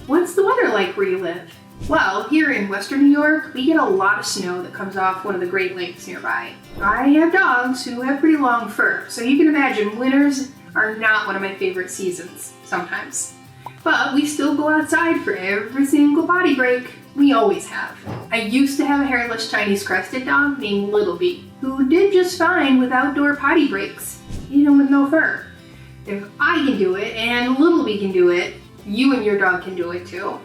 What's the weather like where you live? Well, here in Western New York, we get a lot of snow that comes off one of the Great Lakes nearby. I have dogs who have pretty long fur, so you can imagine winters are not one of my favorite seasons sometimes. But we still go outside for every single potty break. We always have. I used to have a hairless Chinese crested dog named Littleby, who did just fine with outdoor potty breaks, even with no fur. If I can do it and Littleby can do it, you and your dog can do it too.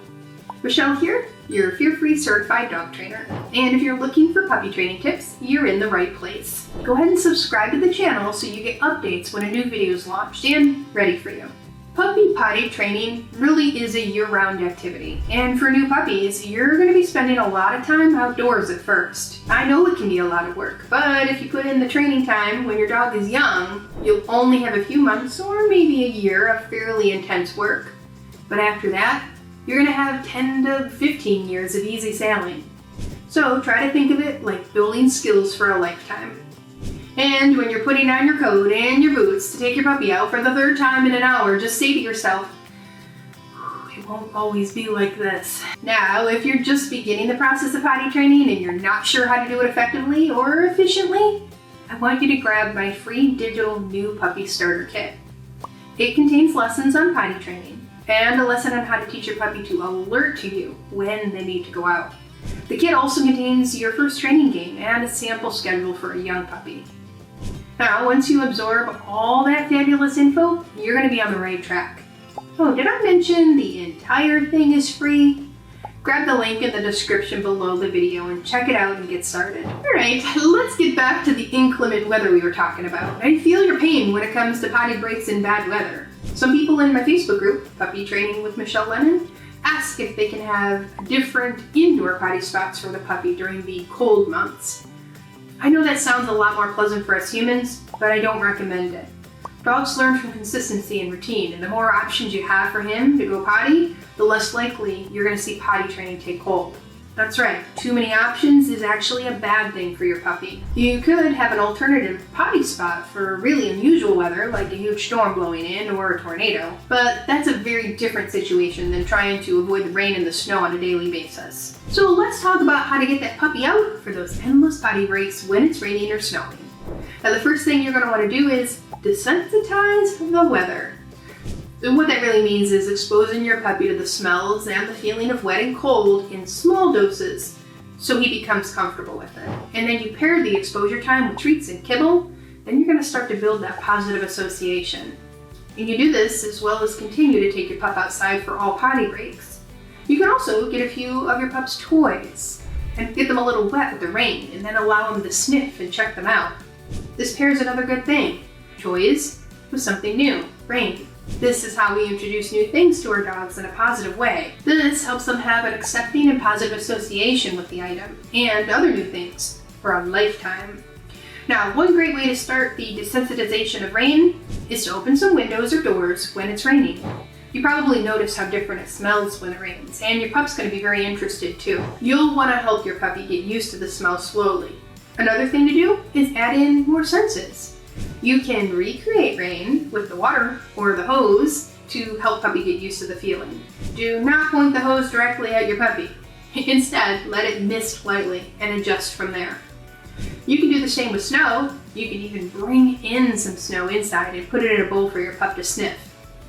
Michele here, your fear-free certified dog trainer. And if you're looking for puppy training tips, you're in the right place. Go ahead and subscribe to the channel so you get updates when a new video is launched and ready for you. Puppy potty training really is a year-round activity, and for new puppies, you're going to be spending a lot of time outdoors at first. I know it can be a lot of work, but if you put in the training time when your dog is young, you'll only have a few months or maybe a year of fairly intense work. But after that, you're going to have 10 to 15 years of easy sailing. So try to think of it like building skills for a lifetime. And when you're putting on your coat and your boots to take your puppy out for the third time in an hour, just say to yourself, it won't always be like this. Now, if you're just beginning the process of potty training and you're not sure how to do it effectively or efficiently, I want you to grab my free digital new puppy starter kit. It contains lessons on potty training and a lesson on how to teach your puppy to alert to you when they need to go out. The kit also contains your first training game and a sample schedule for a young puppy. Now, once you absorb all that fabulous info, you're going to be on the right track. Oh, did I mention the entire thing is free? Grab the link in the description below the video and check it out and get started. Alright, let's get back to the inclement weather we were talking about. I feel your pain when it comes to potty breaks in bad weather. Some people in my Facebook group, Puppy Training with Michele Lennon, ask if they can have different indoor potty spots for the puppy during the cold months. I know that sounds a lot more pleasant for us humans, but I don't recommend it. Dogs learn from consistency and routine, and the more options you have for him to go potty, the less likely you're going to see potty training take hold. That's right, too many options is actually a bad thing for your puppy. You could have an alternative potty spot for really unusual weather, like a huge storm blowing in or a tornado, but that's a very different situation than trying to avoid the rain and the snow on a daily basis. So let's talk about how to get that puppy out for those endless potty breaks when it's raining or snowing. Now the first thing you're going to want to do is desensitize the weather. And what that really means is exposing your puppy to the smells and the feeling of wet and cold in small doses so he becomes comfortable with it. And then you pair the exposure time with treats and kibble, then you're going to start to build that positive association. And you do this as well as continue to take your pup outside for all potty breaks. You can also get a few of your pup's toys and get them a little wet with the rain and then allow them to sniff and check them out. This pairs another good thing, toys with something new, rain. This is how we introduce new things to our dogs in a positive way. This helps them have an accepting and positive association with the item and other new things for a lifetime. Now, one great way to start the desensitization of rain is to open some windows or doors when it's raining. You probably notice how different it smells when it rains, and your pup's going to be very interested too. You'll want to help your puppy get used to the smell slowly. Another thing to do is add in more senses. You can recreate rain with the water or the hose to help puppy get used to the feeling. Do not point the hose directly at your puppy. Instead, let it mist lightly and adjust from there. You can do the same with snow. You can even bring in some snow inside and put it in a bowl for your pup to sniff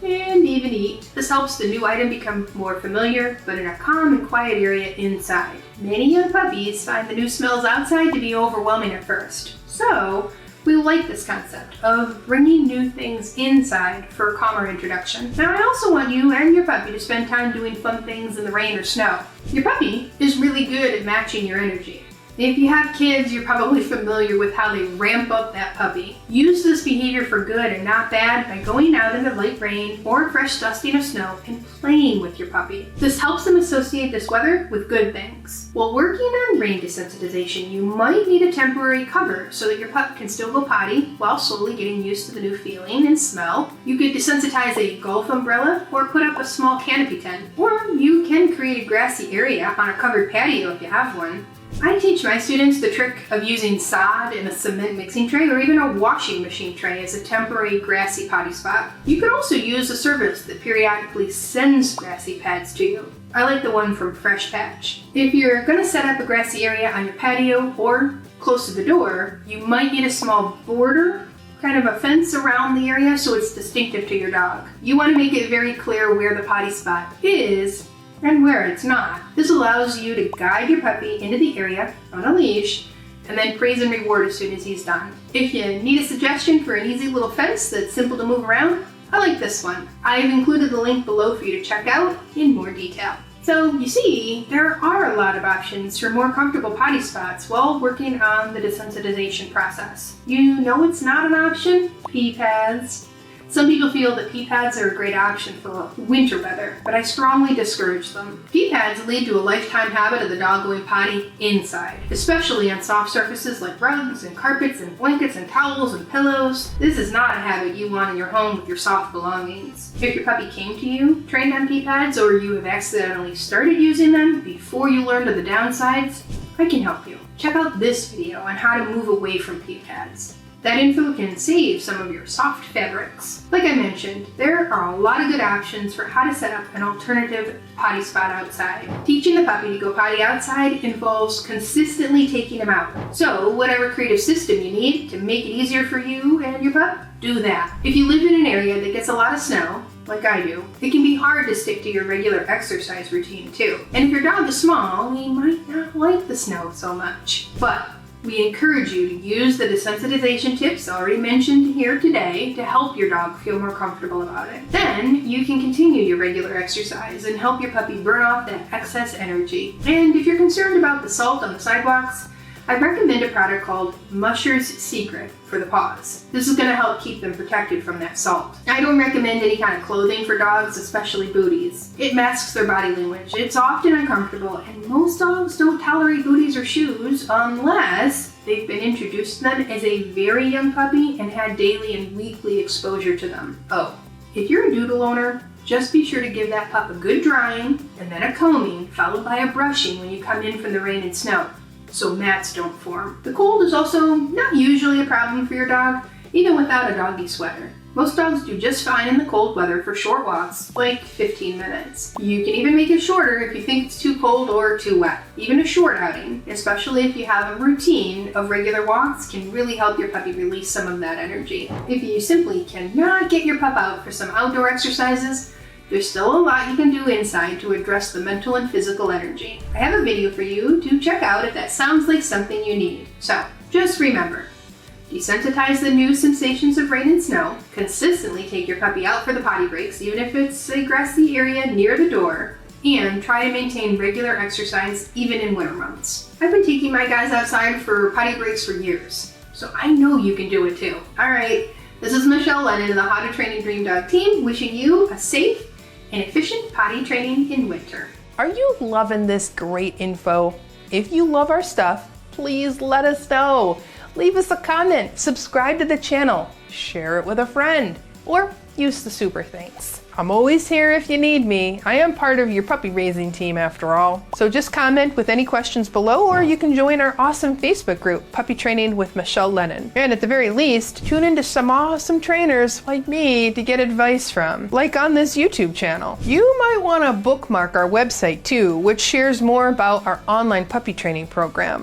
and even eat. This helps the new item become more familiar, but in a calm and quiet area inside. Many young puppies find the new smells outside to be overwhelming at first. So, we like this concept of bringing new things inside for a calmer introduction. Now, I also want you and your puppy to spend time doing fun things in the rain or snow. Your puppy is really good at matching your energy. If you have kids, you're probably familiar with how they ramp up that puppy. Use this behavior for good and not bad by going out in the light rain or fresh dusting of snow and playing with your puppy. This helps them associate this weather with good things. While working on rain desensitization, you might need a temporary cover so that your pup can still go potty while slowly getting used to the new feeling and smell. You could desensitize a golf umbrella or put up a small canopy tent, or you can create a grassy area on a covered patio if you have one. I teach my students the trick of using sod in a cement mixing tray or even a washing machine tray as a temporary grassy potty spot. You can also use a service that periodically sends grassy pads to you. I like the one from Fresh Patch. If you're going to set up a grassy area on your patio or close to the door, you might need a small border, kind of a fence around the area so it's distinctive to your dog. You want to make it very clear where the potty spot is and where it's not. This allows you to guide your puppy into the area on a leash and then praise and reward as soon as he's done. If you need a suggestion for an easy little fence that's simple to move around, I like this one. I've included the link below for you to check out in more detail. So you see, there are a lot of options for more comfortable potty spots while working on the desensitization process. You know it's not an option? Pee pads. Some people feel that pee pads are a great option for winter weather, but I strongly discourage them. Pee pads lead to a lifetime habit of the dog going potty inside, especially on soft surfaces like rugs and carpets and blankets and towels and pillows. This is not a habit you want in your home with your soft belongings. If your puppy came to you trained on pee pads, or you have accidentally started using them before you learned of the downsides, I can help you. Check out this video on how to move away from pee pads. That info can save some of your soft fabrics. Like I mentioned, there are a lot of good options for how to set up an alternative potty spot outside. Teaching the puppy to go potty outside involves consistently taking him out. So whatever creative system you need to make it easier for you and your pup, do that. If you live in an area that gets a lot of snow, like I do, it can be hard to stick to your regular exercise routine too. And if your dog is small, he might not like the snow so much. But we encourage you to use the desensitization tips already mentioned here today to help your dog feel more comfortable about it. Then you can continue your regular exercise and help your puppy burn off that excess energy. And if you're concerned about the salt on the sidewalks, I recommend a product called Musher's Secret for the paws. This is going to help keep them protected from that salt. I don't recommend any kind of clothing for dogs, especially booties. It masks their body language. It's often uncomfortable, and most dogs don't tolerate booties or shoes unless they've been introduced to them as a very young puppy and had daily and weekly exposure to them. Oh, if you're a doodle owner, just be sure to give that pup a good drying and then a combing, followed by a brushing when you come in from the rain and snow, so mats don't form. The cold is also not usually a problem for your dog, even without a doggy sweater. Most dogs do just fine in the cold weather for short walks, like 15 minutes. You can even make it shorter if you think it's too cold or too wet. Even a short outing, especially if you have a routine of regular walks, can really help your puppy release some of that energy. If you simply cannot get your pup out for some outdoor exercises, there's still a lot you can do inside to address the mental and physical energy. I have a video for you to check out if that sounds like something you need. So, just remember, desensitize the new sensations of rain and snow, consistently take your puppy out for the potty breaks, even if it's a grassy area near the door, and try to maintain regular exercise even in winter months. I've been taking my guys outside for potty breaks for years, so I know you can do it too. Alright, this is Michele Lennon of the How to Train a Dream Dog team, wishing you a safe and efficient potty training in winter. Are you loving this great info? If you love our stuff, please let us know. Leave us a comment, subscribe to the channel, share it with a friend, or use the super thanks. I'm always here if you need me. I am part of your puppy raising team after all. So just comment with any questions below, or you can join our awesome Facebook group, Puppy Training with Michele Lennon. And at the very least, tune into some awesome trainers like me to get advice from, like on this YouTube channel. You might want to bookmark our website too, which shares more about our online puppy training program.